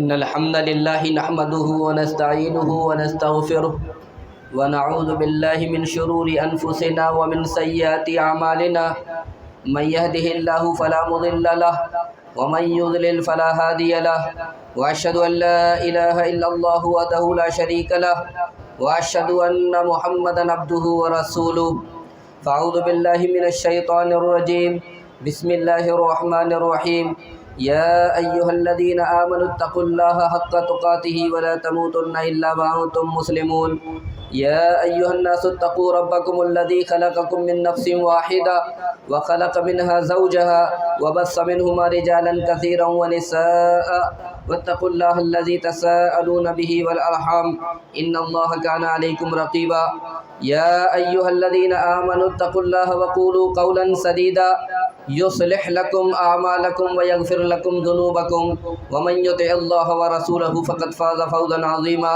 إن الحمد لله نحمده ونستعينه ونستغفره ونعوذ بالله من شرور أنفسنا ومن سيئات أعمالنا من يهده الله فلا مضل له ومن يضلل فلا هادي له وأشهد أن لا إله إلا الله وحده لا شريك له وأشهد أن محمدا عبده ورسوله فأعوذ بالله من الشيطان الرجيم بسم الله الرحمن الرحيم يا أيها الذين آمنوا اتقوا الله حق تقاته ولا تموتن إلا وأنتم مسلمون يا أيها الناس اتقوا ربكم الذي خلقكم من نفس واحدة وخلق منها زوجها وبث منهما رجالا كثيرا ونساء واتقوا الله الذي تساءلون به والأرحام إن الله كان عليكم رقيبا يا أيها الذين آمنوا اتقوا الله وقولوا قولا سديدا يصلح لكم أعمالكم ويغفر لكم ذنوبكم ومن يطع الله ورسوله فقد فاز فوزا عظيما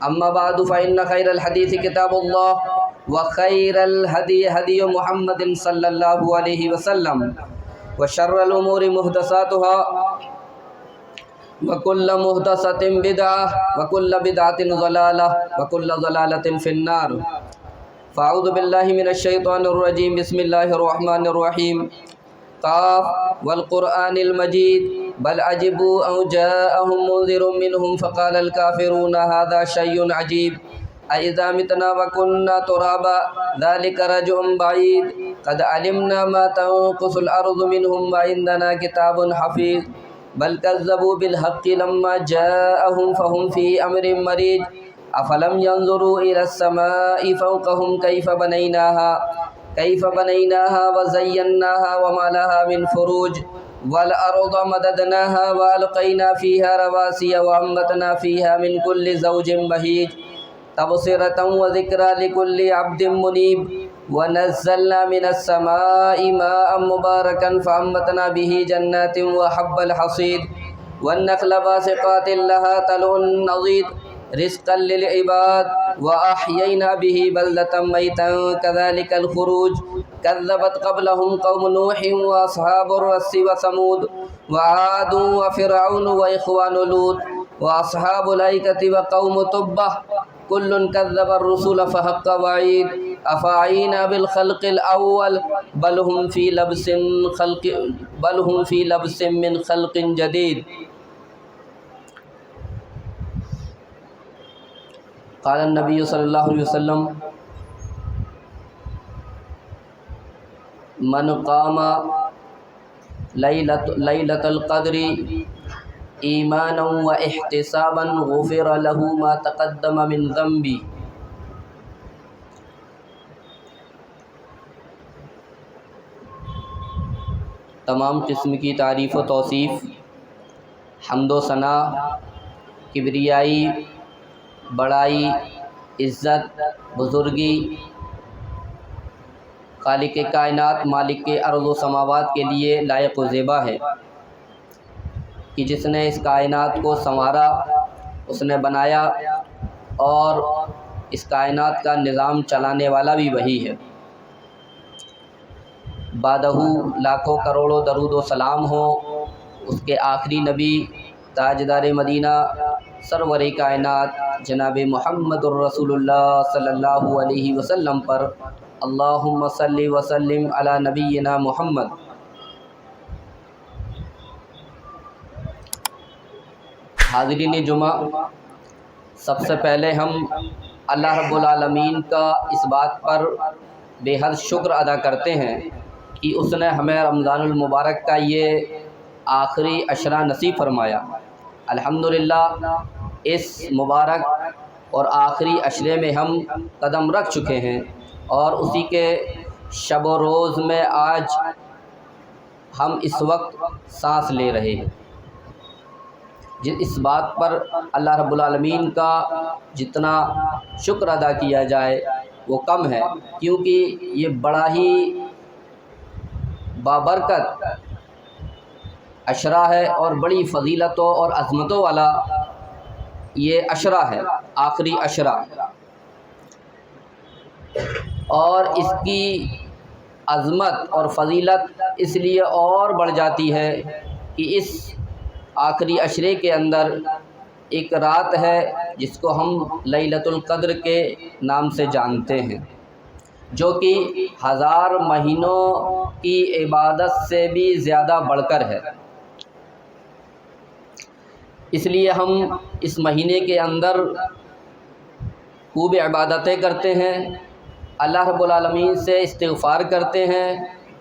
أما بعد فإن خير الحديث كتاب الله وخير الهدي هدي محمد صلى الله عليه وسلم وشر الأمور محدثاتها وكل محدثة بدعة وكل بدعة ضلالة وكل ضلالة في النار فأعوذ بالله من الشيطان الرجيم بسم الله الرحمن الرحيم قاف والقرآن المجيد بل عجبوا أن جاءهم منذر منهم فقال الكافرون هذا شيء عجيب أإذا متنا وكنا ترابا ذلك رجع بعيد قد علمنا ما تنقص الأرض منهم وعندنا كتاب حفيظ بل كذبوا بالحق لما جاءهم فهم في أمر مريج أفلم ينظروا إلى السماء فوقهم كيف بنيناها وزيناها وما لها من فروج والأرض مددناها وألقينا فيها رواسي وأنبتنا فيها من كل زوج بهيج تبصرة وذكرى لكل عبد منيب ونزلنا من السماء ماء مباركا فأنبتنا به جنات وحب الحصيد والنخل باسقات لها طلع نضيد رزقا للعباد وأحيينا به بلدة ميتا كذلك الخروج كذبت قبلهم قوم نوح وأصحاب الرس وثمود وعاد وفرعون وإخوان لوط وأصحاب الأيكة وقوم تبة كل كذب الرسل فحق وعيد أفعينا بالخلق الأول بل هم في لبس من خلق جديد قال النبي صلى الله عليه وسلم من قام ليلة القدر ایمانا و احتسابا غفر له ما تقدم من ذنبی تمام قسم کی تعریف و توصیف حمد و ثنا کبریائی بڑائی عزت بزرگی خالق کائنات مالک کے ارض و سماوات کے لیے لائق و زیبا ہے کہ جس نے اس کائنات کو سنوارا اس نے بنایا اور اس کائنات کا نظام چلانے والا بھی وہی ہے۔ بعدہ لاکھوں کروڑوں درود و سلام ہو اس کے آخری نبی تاجدار مدینہ سرور کائنات جناب محمد الرسول اللہ صلی اللہ علیہ وسلم پر۔ اللہم صلی وسلم علی نبینا محمد۔ حاضرین جمعہ، سب سے پہلے ہم اللہ رب العالمین کا اس بات پر بے حد شکر ادا کرتے ہیں کہ اس نے ہمیں رمضان المبارک کا یہ آخری عشرہ نصیب فرمایا۔ الحمدللہ اس مبارک اور آخری عشرے میں ہم قدم رکھ چکے ہیں اور اسی کے شب و روز میں آج ہم اس وقت سانس لے رہے ہیں۔ اس بات پر اللہ رب العالمین کا جتنا شکر ادا کیا جائے وہ کم ہے، کیونکہ یہ بڑا ہی بابرکت عشرہ ہے اور بڑی فضیلتوں اور عظمتوں والا یہ عشرہ ہے، آخری عشرہ، اور اس کی عظمت اور فضیلت اس لیے اور بڑھ جاتی ہے کہ اس آخری عشرے کے اندر ایک رات ہے جس کو ہم لیلۃ القدر کے نام سے جانتے ہیں، جو کہ 1000 مہینوں کی عبادت سے بھی زیادہ بڑھ کر ہے۔ اس لیے ہم اس مہینے کے اندر خوب عبادتیں کرتے ہیں، اللہ رب العالمین سے استغفار کرتے ہیں،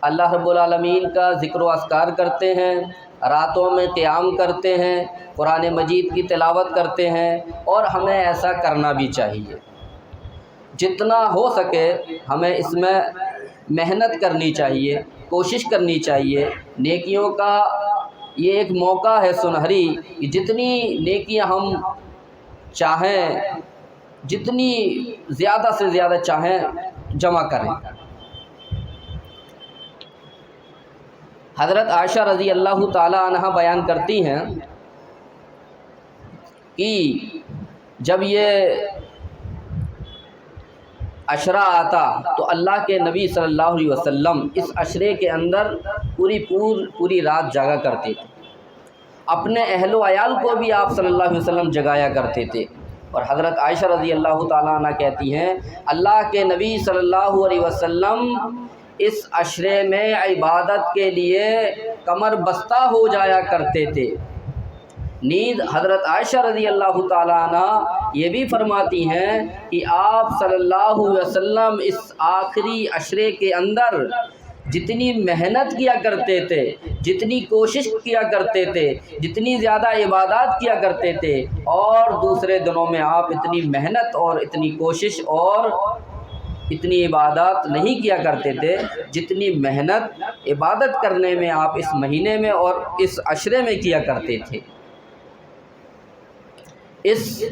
اللہ رب العالمین کا ذکر و اذکار کرتے ہیں، راتوں میں قیام کرتے ہیں، قرآن مجید کی تلاوت کرتے ہیں، اور ہمیں ایسا کرنا بھی چاہیے۔ جتنا ہو سکے ہمیں اس میں محنت کرنی چاہیے، کوشش کرنی چاہیے۔ نیکیوں کا یہ ایک موقع ہے سنہری کہ جتنی نیکیاں ہم چاہیں، جتنی زیادہ سے زیادہ چاہیں جمع کریں۔ حضرت عائشہ رضی اللہ تعالی عنہ بیان کرتی ہیں کہ جب یہ عشرہ آتا تو اللہ کے نبی صلی اللہ علیہ وسلم اس عشرے کے اندر پوری رات جاگا کرتے تھے، اپنے اہل و عیال کو بھی آپ صلی اللہ علیہ وسلم جگایا کرتے تھے۔ اور حضرت عائشہ رضی اللہ تعالیٰ عنہ کہتی ہیں اللہ کے نبی صلی اللہ علیہ وسلم اس عشرے میں عبادت کے لیے کمر بستہ ہو جایا کرتے تھے۔ نیز حضرت عائشہ رضی اللہ تعالیٰ عنہ یہ بھی فرماتی ہیں کہ آپ صلی اللہ علیہ وسلم اس آخری عشرے کے اندر جتنی محنت کیا کرتے تھے، جتنی کوشش کیا کرتے تھے، جتنی زیادہ عبادات کیا کرتے تھے، اور دوسرے دنوں میں آپ اتنی محنت اور اتنی کوشش اور اتنی عبادات نہیں کیا کرتے تھے جتنی محنت عبادت کرنے میں آپ اس مہینے میں اور اس عشرے میں کیا کرتے تھے۔ اس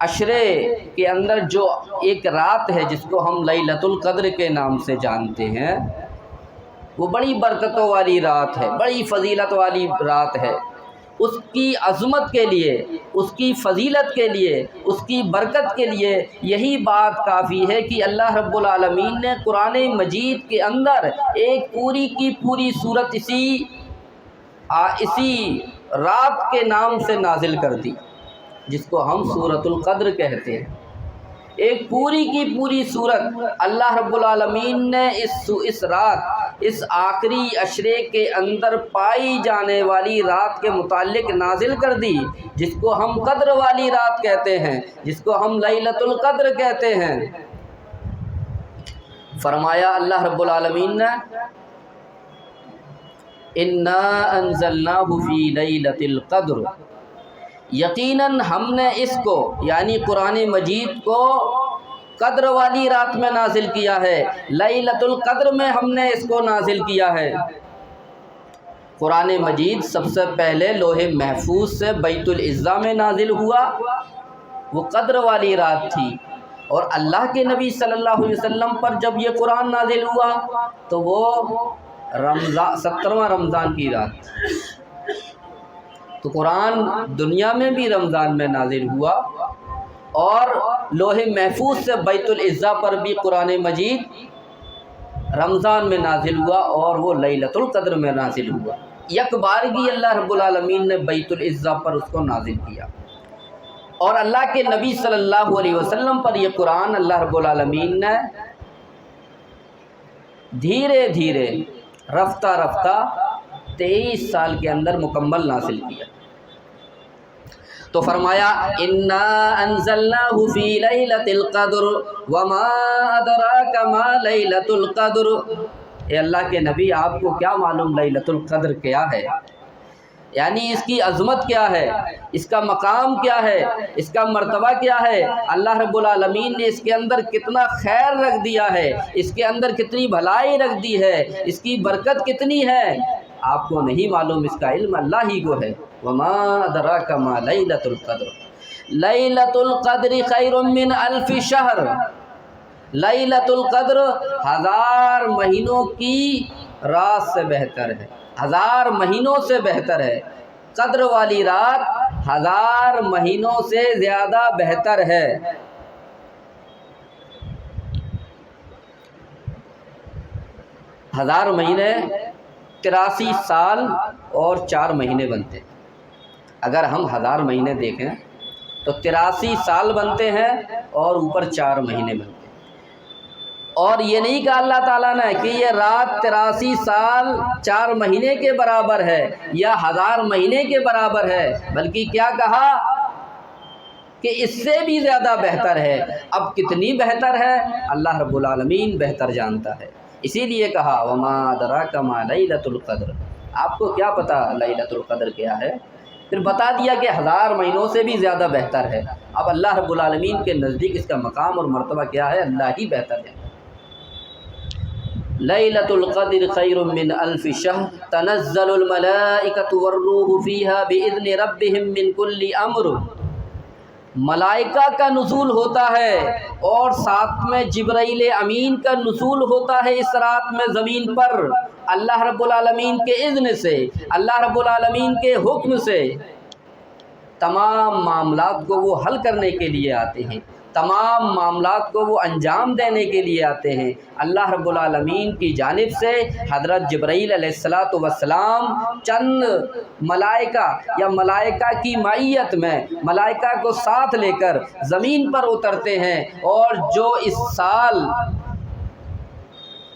عشرے کے اندر جو ایک رات ہے جس کو ہم لیلۃ القدر کے نام سے جانتے ہیں، وہ بڑی برکتوں والی رات ہے، بڑی فضیلت والی رات ہے۔ اس کی عظمت کے لیے، اس کی فضیلت کے لیے، اس کی برکت کے لیے یہی بات کافی ہے کہ اللہ رب العالمین نے قرآن مجید کے اندر ایک پوری کی پوری سورت اسی رات کے نام سے نازل کر دی، جس کو ہم سورۃ القدر کہتے ہیں۔ ایک پوری کی پوری صورت اللہ رب العالمین نے اس رات، اس آخری عشرے کے اندر پائی جانے والی رات کے متعلق نازل کر دی، جس کو ہم قدر والی رات کہتے ہیں، جس کو ہم لیلۃ القدر کہتے ہیں۔ فرمایا اللہ رب العالمین نے انا انزلناہ فی لیلۃ القدر، یقیناً ہم نے اس کو یعنی قرآن مجید کو قدر والی رات میں نازل کیا ہے، لیلۃ القدر میں ہم نے اس کو نازل کیا ہے۔ قرآن مجید سب سے پہلے لوح محفوظ سے بیت العزہ میں نازل ہوا، وہ قدر والی رات تھی، اور اللہ کے نبی صلی اللہ علیہ وسلم پر جب یہ قرآن نازل ہوا تو وہ 17واں رمضان کی رات تھی۔ تو قرآن دنیا میں بھی رمضان میں نازل ہوا، اور لوح محفوظ سے بیت العزہ پر بھی قرآن مجید رمضان میں نازل ہوا، اور وہ لیلۃ القدر میں نازل ہوا۔ یک بارگی اللہ رب العالمین نے بیت العزہ پر اس کو نازل کیا، اور اللہ کے نبی صلی اللہ علیہ وسلم پر یہ قرآن اللہ رب العالمین نے دھیرے دھیرے رفتہ رفتہ 23 سال کے اندر مکمل نازل کیا۔ تو فرمایا انا انزلناہ فی لیلۃ القدر وما ادراک ما لیلۃ القدر، اے اللہ کے نبی آپ کو کیا معلوم لیلۃ القدر کیا ہے، یعنی اس کی عظمت کیا ہے، اس کا مقام کیا ہے، اس کا مرتبہ کیا ہے، اللہ رب العالمین نے اس کے اندر کتنا خیر رکھ دیا ہے، اس کے اندر کتنی بھلائی رکھ دی ہے، اس کی برکت کتنی ہے، آپ کو نہیں معلوم، اس کا علم اللہ ہی کو ہے۔ وما ادراک ما لیلۃ القدر، لیلۃ القدر خیر من الف شہر، لیلۃ القدر 1000 مہینوں کی رات سے بہتر ہے، 1000 مہینوں سے بہتر ہے۔ قدر والی رات 1000 مہینوں سے زیادہ بہتر ہے۔ 1000 مہینے 83 سال اور 4 مہینے بنتے ہیں۔ اگر ہم 1000 مہینے دیکھیں تو 83 سال بنتے ہیں اور اوپر 4 مہینے بنتے ہیں۔ اور یہ نہیں کہا اللہ تعالیٰ نے کہ یہ رات 83 سال 4 مہینے کے برابر ہے یا 1000 مہینے کے برابر ہے، بلکہ کیا کہا کہ اس سے بھی زیادہ بہتر ہے۔ اب کتنی بہتر ہے اللہ رب العالمین بہتر جانتا ہے، اسی لیے کہا وما ادراک ما لیلۃ القدر، آپ کو کیا پتہ لیلۃ القدر کیا ہے؟ پھر بتا دیا کہ 1000 مہینوں سے بھی زیادہ بہتر ہے۔ اب اللہ رب العالمین کے نزدیک اس کا مقام اور مرتبہ کیا ہے؟ اللہ ہی بہتر ہے۔ لیلۃ القدر خیر من الف شہر تنزل الملائکۃ والروح فیہا باذن ربہم من کل امر، ملائکہ کا نزول ہوتا ہے اور ساتھ میں جبرائیل امین کا نزول ہوتا ہے اس رات میں زمین پر، اللہ رب العالمین کے اذن سے، اللہ رب العالمین کے حکم سے۔ تمام معاملات کو وہ حل کرنے کے لیے آتے ہیں، تمام معاملات کو وہ انجام دینے کے لیے آتے ہیں۔ اللہ رب العالمین کی جانب سے حضرت جبرائیل علیہ السلام چند ملائکہ یا ملائکہ کی معیت میں ملائکہ کو ساتھ لے کر زمین پر اترتے ہیں، اور جو اس سال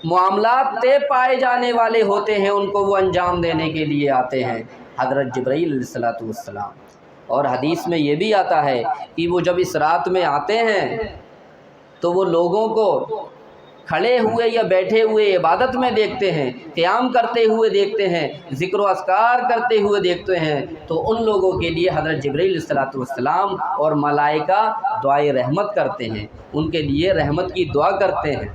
معاملات طے پائے جانے والے ہوتے ہیں ان کو وہ انجام دینے کے لیے آتے ہیں حضرت جبرائیل علیہ السلام۔ اور حدیث میں یہ بھی آتا ہے کہ وہ جب اس رات میں آتے ہیں تو وہ لوگوں کو کھڑے ہوئے یا بیٹھے ہوئے عبادت میں دیکھتے ہیں، قیام کرتے ہوئے دیکھتے ہیں، ذکر و اذکار کرتے ہوئے دیکھتے ہیں، تو ان لوگوں کے لیے حضرت جبرائیل علیہ السلام اور ملائکہ دعائے رحمت کرتے ہیں، ان کے لیے رحمت کی دعا کرتے ہیں۔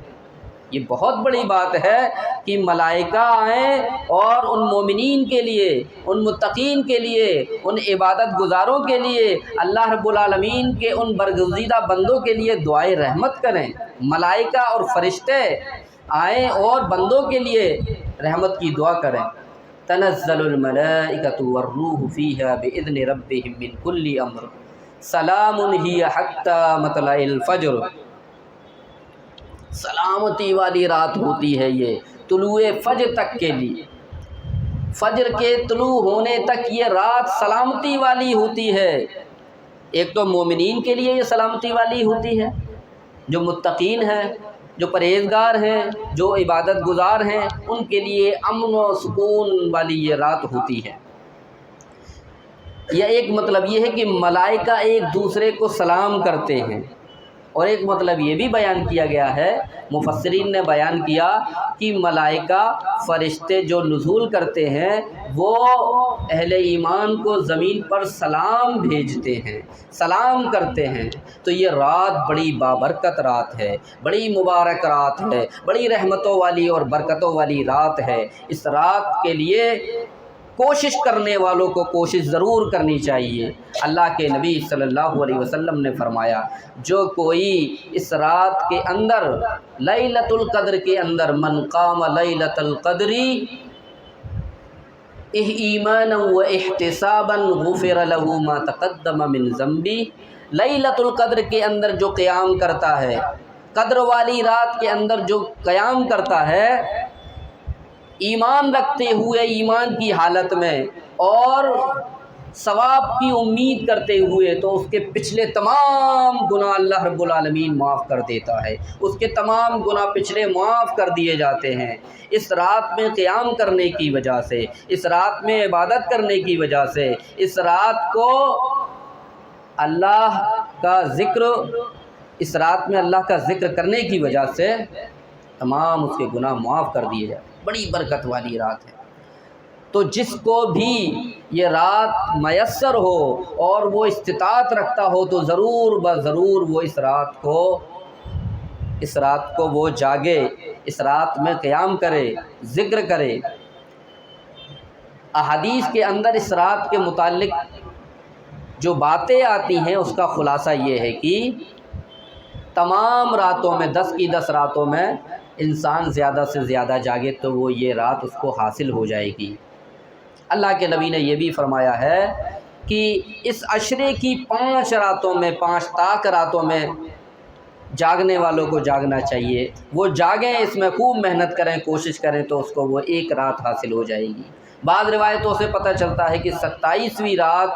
یہ بہت بڑی بات ہے کہ ملائکہ آئیں اور ان مومنین کے لیے، ان متقین کے لیے، ان عبادت گزاروں کے لیے، اللہ رب العالمین کے ان برگزیدہ بندوں کے لیے دعائے رحمت کریں۔ ملائکہ اور فرشتے آئیں اور بندوں کے لیے رحمت کی دعا کریں۔ تنزل الملائکۃ والروح فیہا باذن ربہم من کل امر سلام ہی حتی مطلع الفجر، سلامتی والی رات ہوتی ہے یہ طلوع فجر تک کے لیے، فجر کے طلوع ہونے تک یہ رات سلامتی والی ہوتی ہے۔ ایک تو مومنین کے لیے یہ سلامتی والی ہوتی ہے، جو متقین ہیں، جو پرہیزگار ہیں، جو عبادت گزار ہیں، ان کے لیے امن و سکون والی یہ رات ہوتی ہے۔ یہ ایک مطلب یہ ہے کہ ملائکہ ایک دوسرے کو سلام کرتے ہیں، اور ایک مطلب یہ بھی بیان کیا گیا ہے، مفسرین نے بیان کیا کہ ملائکہ فرشتے جو نزول کرتے ہیں وہ اہل ایمان کو زمین پر سلام بھیجتے ہیں، سلام کرتے ہیں۔ تو یہ رات بڑی بابرکت رات ہے، بڑی مبارک رات ہے، بڑی رحمتوں والی اور برکتوں والی رات ہے۔ اس رات کے لیے کوشش کرنے والوں کو کوشش ضرور کرنی چاہیے۔ اللہ کے نبی صلی اللہ علیہ وسلم نے فرمایا، جو کوئی اس رات کے اندر لیلۃ القدر کے اندر من قام لیلۃ القدر ایمانا و احتسابا غفر له ما تقدم من ذنبی، لیلۃ القدر کے اندر جو قیام کرتا ہے، قدر والی رات کے اندر جو قیام کرتا ہے ایمان رکھتے ہوئے، ایمان کی حالت میں اور ثواب کی امید کرتے ہوئے، تو اس کے پچھلے تمام گناہ اللہ رب العالمین معاف کر دیتا ہے، اس کے تمام گناہ پچھلے معاف کر دیے جاتے ہیں۔ اس رات میں قیام کرنے کی وجہ سے، اس رات میں عبادت کرنے کی وجہ سے، اس رات کو اللہ کا ذکر، اس رات میں اللہ کا ذکر کرنے کی وجہ سے تمام اس کے گناہ معاف کر دیے جاتے ہیں۔ بڑی برکت والی رات ہے۔ تو جس کو بھی یہ رات میسر ہو اور وہ استطاعت رکھتا ہو تو ضرور بضرور وہ اس رات کو وہ جاگے، اس رات میں قیام کرے، ذکر کرے۔ احادیث کے اندر اس رات کے متعلق جو باتیں آتی ہیں اس کا خلاصہ یہ ہے کہ تمام راتوں میں 10 کی 10 راتوں میں انسان زیادہ سے زیادہ جاگے تو وہ یہ رات اس کو حاصل ہو جائے گی۔ اللہ کے نبی نے یہ بھی فرمایا ہے کہ اس عشرے کی 5 راتوں میں، 5 طاق راتوں میں جاگنے والوں کو جاگنا چاہیے۔ وہ جاگیں، اس میں خوب محنت کریں، کوشش کریں تو اس کو وہ ایک رات حاصل ہو جائے گی۔ بعض روایتوں سے پتہ چلتا ہے کہ 27ویں رات،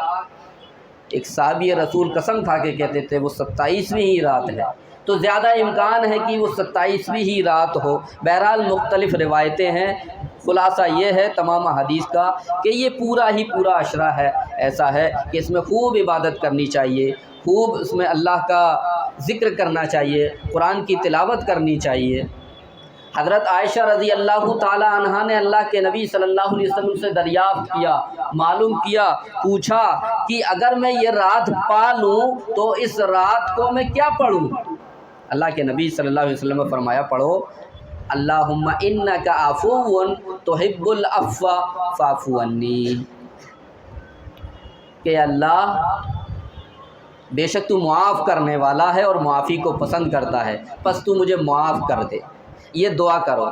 ایک صحابی رسول قسم کھا کے کہتے تھے وہ 27ویں ہی رات ہے، تو زیادہ امکان ہے کہ وہ 27ویں ہی رات ہو۔ بہرحال مختلف روایتیں ہیں، خلاصہ یہ ہے تمام حدیث کا کہ یہ پورا ہی پورا عشرہ ہے، ایسا ہے کہ اس میں خوب عبادت کرنی چاہیے، خوب اس میں اللہ کا ذکر کرنا چاہیے، قرآن کی تلاوت کرنی چاہیے۔ حضرت عائشہ رضی اللہ تعالی عنہا نے اللہ کے نبی صلی اللہ علیہ وسلم سے دریافت کیا، معلوم کیا، پوچھا کہ اگر میں یہ رات پا لوں تو اس رات کو میں کیا پڑھوں؟ اللہ کے نبی صلی اللہ علیہ وسلم نے فرمایا پڑھو اللہم انک عفو تحب العفو فاعف عنی، کہ اللہ بے شک تو معاف کرنے والا ہے اور معافی کو پسند کرتا ہے، پس تو مجھے معاف کر دے۔ یہ دعا کرو۔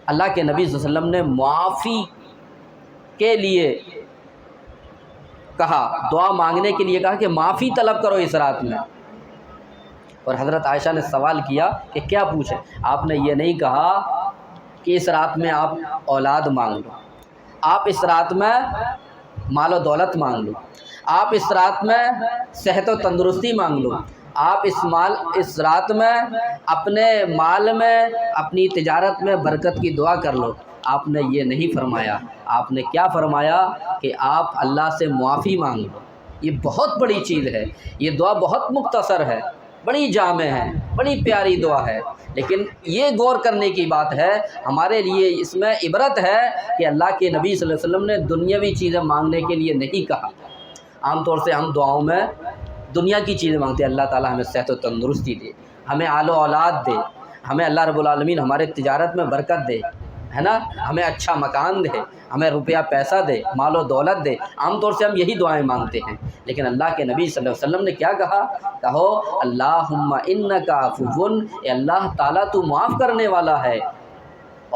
اللہ کے نبی صلی اللہ علیہ وسلم نے معافی کے لیے کہا، دعا مانگنے کے لیے کہا کہ معافی طلب کرو اس رات میں۔ اور حضرت عائشہ نے سوال کیا کہ کیا پوچھیں؟ آپ نے یہ نہیں کہا کہ اس رات میں آپ اولاد مانگ لو، آپ اس رات میں مال و دولت مانگ لو، آپ اس رات میں صحت و تندرستی مانگ لو، آپ اس رات میں اپنے مال میں، اپنی تجارت میں برکت کی دعا کر لو۔ آپ نے یہ نہیں فرمایا، آپ نے کیا فرمایا کہ آپ اللہ سے معافی مانگ لو۔ یہ بہت بڑی چیز ہے، یہ دعا بہت مختصر ہے، بڑی جامع ہے، بڑی پیاری دعا ہے، لیکن یہ غور کرنے کی بات ہے ہمارے لیے، اس میں عبرت ہے کہ اللہ کے نبی صلی اللہ علیہ وسلم نے دنیاوی چیزیں مانگنے کے لیے نہیں کہا۔ عام طور سے ہم دعاؤں میں دنیا کی چیزیں مانگتے ہیں، اللہ تعالیٰ ہمیں صحت و تندرستی دے، ہمیں آل و اولاد دے، ہمیں اللہ رب العالمین ہمارے تجارت میں برکت دے، ہے نا، ہمیں اچھا مکان دے، ہمیں روپیہ پیسہ دے، مال و دولت دے۔ عام طور سے ہم یہی دعائیں مانگتے ہیں، لیکن اللہ کے نبی صلی اللہ علیہ وسلم نے کیا کہا؟ کہو اللہم انک عفو، اے اللہ تعالیٰ تو معاف کرنے والا ہے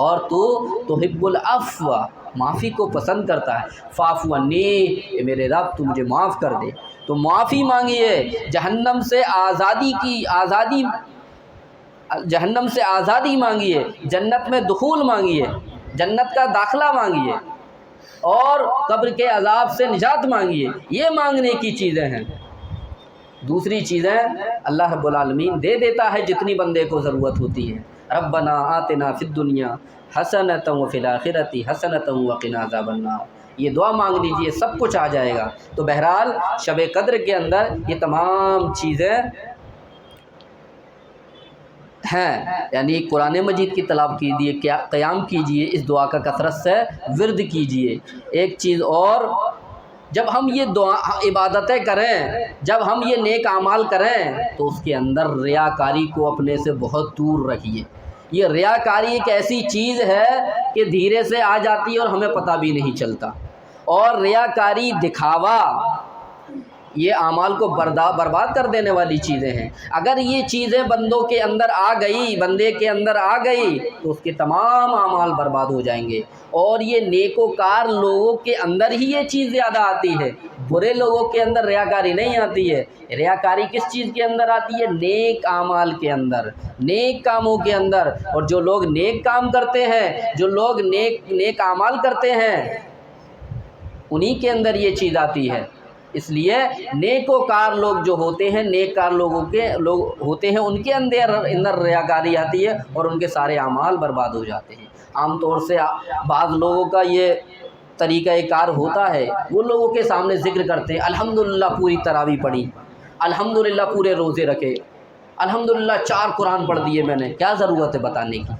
اور تو تحب العفو، معافی کو پسند کرتا ہے، فاعف عنی، اے میرے رب تو مجھے معاف کر دے۔ تو معافی مانگیے، جہنم سے آزادی مانگیے، جنت میں دخول مانگیے، جنت کا داخلہ مانگیے، اور قبر کے عذاب سے نجات مانگیے۔ یہ مانگنے کی چیزیں ہیں۔ دوسری چیزیں اللہ رب العالمین دے دیتا ہے جتنی بندے کو ضرورت ہوتی ہے۔ ربنا آتنا فی الدنیا حسنۃ وفی الآخرۃ حسنۃ وقنا عذاب النار، یہ دعا مانگ لیجئے، سب کچھ آ جائے گا۔ تو بہرحال شب قدر کے اندر یہ تمام چیزیں ہیں، یعنی قرآن مجید کی تلاوت کیجیے، قیام کیجیے، اس دعا کا کثرت سے ورد کیجیے۔ ایک چیز اور، جب ہم یہ دعا عبادتیں کریں، جب ہم یہ نیک اعمال کریں تو اس کے اندر ریاکاری کو اپنے سے بہت دور رکھیے۔ یہ ریاکاری ایک ایسی چیز ہے کہ دھیرے سے آ جاتی ہے اور ہمیں پتہ بھی نہیں چلتا، اور ریاکاری، دکھاوا، یہ اعمال کو برباد کر دینے والی چیزیں ہیں۔ اگر یہ چیزیں بندے کے اندر آ گئی تو اس کے تمام اعمال برباد ہو جائیں گے، اور یہ نیکوکار لوگوں کے اندر ہی یہ چیز زیادہ آتی ہے، برے لوگوں کے اندر ریاکاری نہیں آتی ہے۔ ریاکاری کس چیز کے اندر آتی ہے؟ نیک اعمال کے اندر، نیک کاموں کے اندر۔ اور جو لوگ نیک کام کرتے ہیں، جو لوگ نیک اعمال کرتے ہیں، انہی کے اندر یہ چیز آتی ہے۔ اس لیے نیکوکار لوگ جو ہوتے ہیں، نیک کار لوگ ہوتے ہیں، ان کے اندر ریاکاری آتی ہے اور ان کے سارے اعمال برباد ہو جاتے ہیں۔ عام طور سے بعض لوگوں کا یہ طریقہ کار ہوتا ہے، وہ لوگوں کے سامنے ذکر کرتے ہیں الحمدللہ پوری تراویح پڑھی، الحمدللہ پورے روزے رکھے، الحمدللہ 4 قرآن پڑھ دیے میں نے، کیا ضرورت ہے بتانے کی؟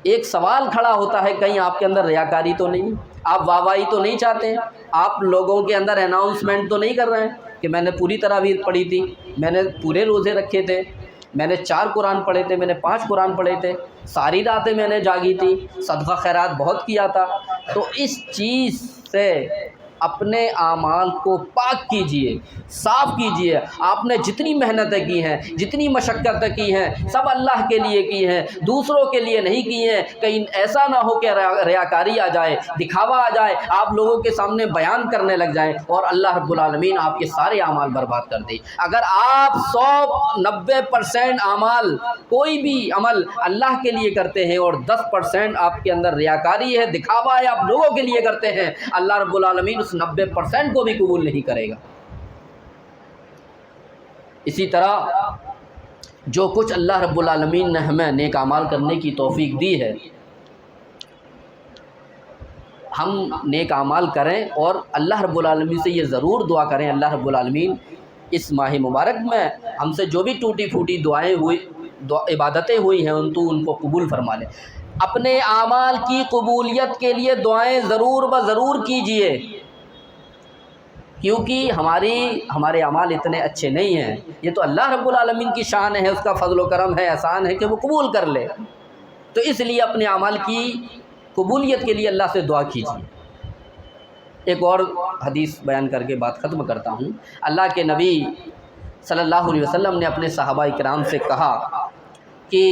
ایک سوال کھڑا ہوتا ہے، کہیں آپ کے اندر ریاکاری تو نہیں؟ آپ واہواہی تو نہیں چاہتے ہیں؟ آپ لوگوں کے اندر اناؤنسمنٹ تو نہیں کر رہے ہیں کہ میں نے پوری تراویح پڑھی تھی، میں نے پورے روزے رکھے تھے، میں نے 4 قرآن پڑھے تھے، میں نے 5 قرآن پڑھے تھے، ساری راتیں میں نے جاگی تھی، صدقہ خیرات بہت کیا تھا؟ تو اس چیز سے اپنے اعمال کو پاک کیجئے، صاف کیجئے۔ آپ نے جتنی محنتیں کی ہیں، جتنی مشقتیں کی ہیں، سب اللہ کے لیے کی ہیں، دوسروں کے لیے نہیں کی ہیں۔ کہیں ایسا نہ ہو کہ ریاکاری آ جائے، دکھاوا آ جائے، آپ لوگوں کے سامنے بیان کرنے لگ جائیں اور اللہ رب العالمین آپ کے سارے اعمال برباد کر دے۔ اگر آپ 90% اعمال، کوئی بھی عمل اللہ کے لیے کرتے ہیں اور 10% آپ کے اندر ریاکاری ہے، دکھاوا ہے، آپ لوگوں کے لیے کرتے ہیں، اللہ رب العالمین اس 90% کو بھی قبول نہیں کرے گا۔ اسی طرح جو کچھ اللہ رب العالمین نے ہمیں نیک اعمال کرنے کی توفیق دی ہے، ہم نیک اعمال کریں اور اللہ رب العالمین سے یہ ضرور دعا کریں، اللہ رب العالمین اس ماہ مبارک میں ہم سے جو بھی ٹوٹی پھوٹی دعائیں ہوئی، عبادتیں ہوئی ہیں، ان کو قبول فرما لیں۔ اپنے اعمال کی قبولیت کے لیے دعائیں ضرور ضرور کیجئے، کیونکہ ہمارے اعمال اتنے اچھے نہیں ہیں، یہ تو اللہ رب العالمین کی شان ہے، اس کا فضل و کرم ہے، احسان ہے کہ وہ قبول کر لے۔ تو اس لیے اپنے اعمال کی قبولیت کے لیے اللہ سے دعا کیجیے۔ ایک اور حدیث بیان کر کے بات ختم کرتا ہوں۔ اللہ کے نبی صلی اللہ علیہ وسلم نے اپنے صحابہ کرام سے کہا کہ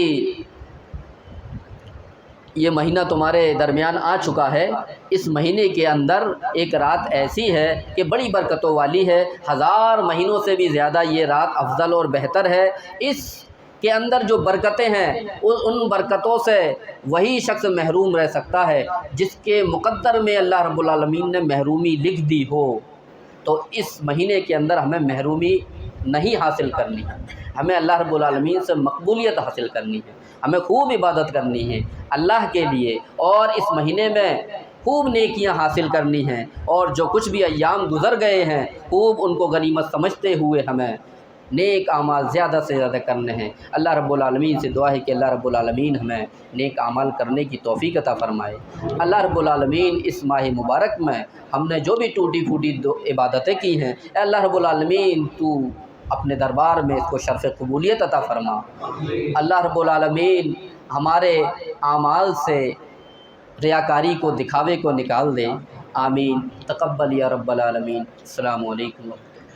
یہ مہینہ تمہارے درمیان آ چکا ہے، اس مہینے کے اندر ایک رات ایسی ہے کہ بڑی برکتوں والی ہے، 1000 مہینوں سے بھی زیادہ یہ رات افضل اور بہتر ہے۔ اس کے اندر جو برکتیں ہیں، ان برکتوں سے وہی شخص محروم رہ سکتا ہے جس کے مقدر میں اللہ رب العالمین نے محرومی لکھ دی ہو۔ تو اس مہینے کے اندر ہمیں محرومی نہیں حاصل کرنی ہے، ہمیں اللہ رب العالمین سے مقبولیت حاصل کرنی ہے، ہمیں خوب عبادت کرنی ہے اللہ کے لیے، اور اس مہینے میں خوب نیکیاں حاصل کرنی ہیں، اور جو کچھ بھی ایام گزر گئے ہیں خوب ان کو غنیمت سمجھتے ہوئے ہمیں نیک اعمال زیادہ سے زیادہ کرنے ہیں۔ اللہ رب العالمین سے دعا ہے کہ اللہ رب العالمین ہمیں نیک اعمال کرنے کی توفیق عطا فرمائے۔ اللہ رب العالمین اس ماہ مبارک میں ہم نے جو بھی ٹوٹی پھوٹی عبادتیں کی ہیں، اے اللہ رب العالمین تو اپنے دربار میں اس کو شرف قبولیت عطا فرما۔ اللہ رب العالمین ہمارے اعمال سے ریاکاری کو، دکھاوے کو نکال دے۔ آمین۔ تقبل یا رب العالمین۔ السلام علیکم۔